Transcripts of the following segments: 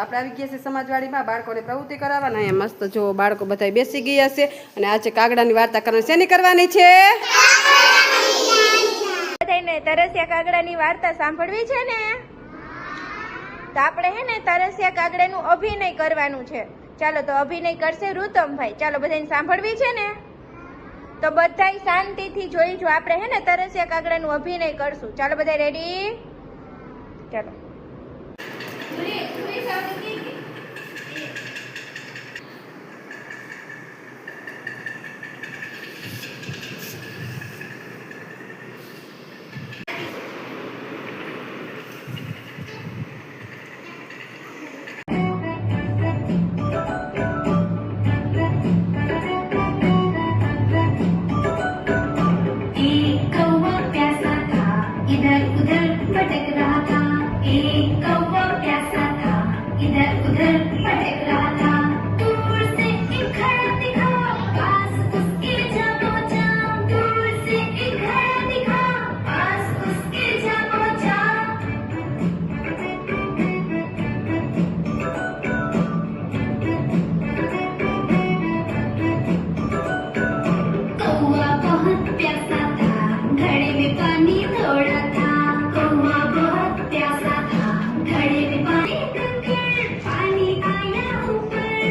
આપણે આવી ગયા છે સમાજવાડીમાં બાળકોને પ્રવૃત્તિ કરાવવાના. અહીંયા મસ્ત જો બાળકો બધા બેસી ગયા છે અને આજે કાગડાની વાર્તા કરવાની. શેની કરવાની છે? બધાને તરસ્યા કાગડાની વાર્તા સાંભળવી છે ને, તો આપણે હે ને તરસ્યા કાગડાનું અભિનય કરવાનું છે. ચાલો તો અભિનય કરશે ઋતમભાઈ. ચાલો બધાને સાંભળવી છે ને, તો બધાય શાંતિથી જોઈજો. આપણે હે ને તરસ્યા કાગડાનું અભિનય કરશું. ચાલો બધા રેડી? ચાલો. इधर उधर भटक रहा था, एक कौवा प्यासा था, इधर उधर भटक रहा था। दूर से एक घर दिखा, पास उसके जा पहुंचा। दूर से एक घर दिखा, पास उसके जा पहुंचा। कौवा बहुत प्यासा था, घड़े में पानी थोड़ा था। कौवा बहुत प्यासा था, घड़े में पानी कंकड़, पानी आया ऊपर।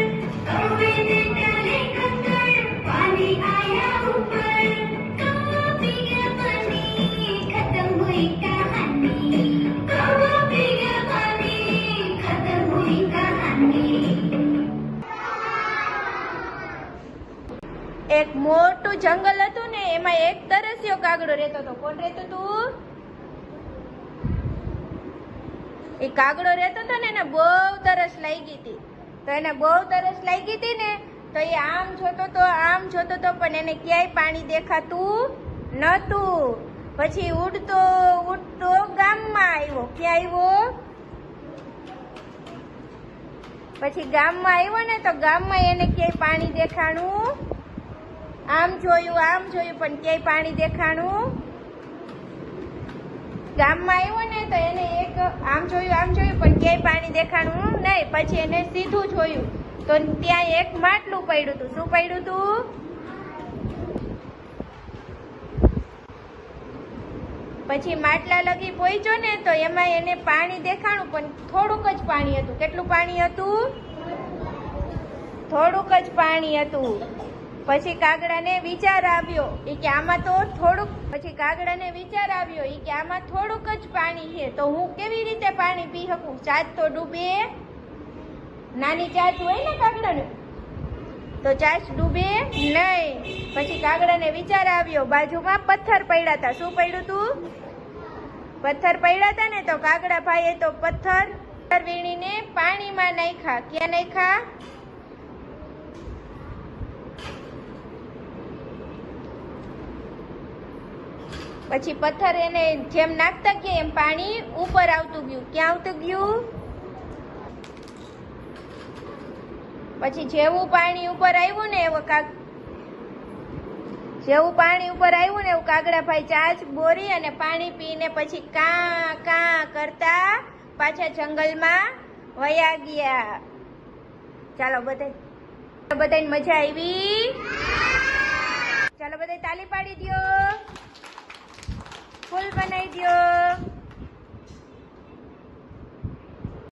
कौवे ने डाले कंकड़, पानी आया ऊपर। कौवा पी गया पानी, खत्म हुई कहानी। कौवा पी गया पानी, खत्म हुई कहानी। એક મોટું જંગલ હતું ને, એમાં એક તરસ્યો કાગડો રહેતો હતો. કોણ રહેતું હતું? એ કાગડો રહેતો હતો ને, એને બહુ તરસ લાગી હતી. તો એને બહુ તરસ લાગી હતી ને, તો એ આમ જોતો તો આમ જોતો તો, પણ એને ક્યાંય પાણી દેખાતું નતું. પછી ઉડતો ઉડતો ગામમાં આવ્યો. ક્યાં આવ્યો? પછી ગામમાં આવ્યો ને, તો ગામમાં એને ક્યાંય પાણી દેખાણું. આમ જોયું પણ ક્યાંય પાણી દેખાણું. ગામમાં આવ્યો ને, તો એને એક આમ જોયું પણ ક્યાંય પાણી દેખાણું નહીં. પછી એને સીધું જોયું તો ત્યાં એક માટલું પડ્યું હતું. શું પડ્યું હતું? પછી માટલા લગી પહોંચ્યો ને, તો એમાં એને પાણી દેખાણું, પણ થોડુંક જ પાણી હતું. કેટલું પાણી હતું? થોડુંક જ પાણી હતું. પછી કાગડાને વિચાર આવ્યો કે આમાં તો થોડુંક જ પાણી છે, તો હું કેવી રીતે પાણી પી શકું? ચાચ તો ડૂબે, નાની ચાચ હોય ને કાગડાને, તો ચાચ ડૂબે નહીં. પછી કાગડાને વિચાર આવ્યો, બાજુમાં પથ્થર પડ્યા હતા. શું પડ્યું હતું? પથ્થર પડ્યા હતા ને, તો કાગડા ભાઈએ તો પથ્થર વીણીને પાણીમાં નાખ્યા. ક્યાં નાખ્યા? પછી પથ્થર એને જેમ નાખતા ગયા એમ પાણી ઉપર આવતું ગયું. ક્યાં આવતું ગયું? પછી જેવું પાણી ઉપર આવ્યું ને એવું કાગડાભાઈ ચાચ બોરી અને પાણી પીને પછી કા કા કરતા પાછા જંગલમાં વયા ગયા. ચાલો બધાને મજા આવી? ચાલો બધા તાલી પાડી દ્યો, ફૂલ બનાવી દ્યો.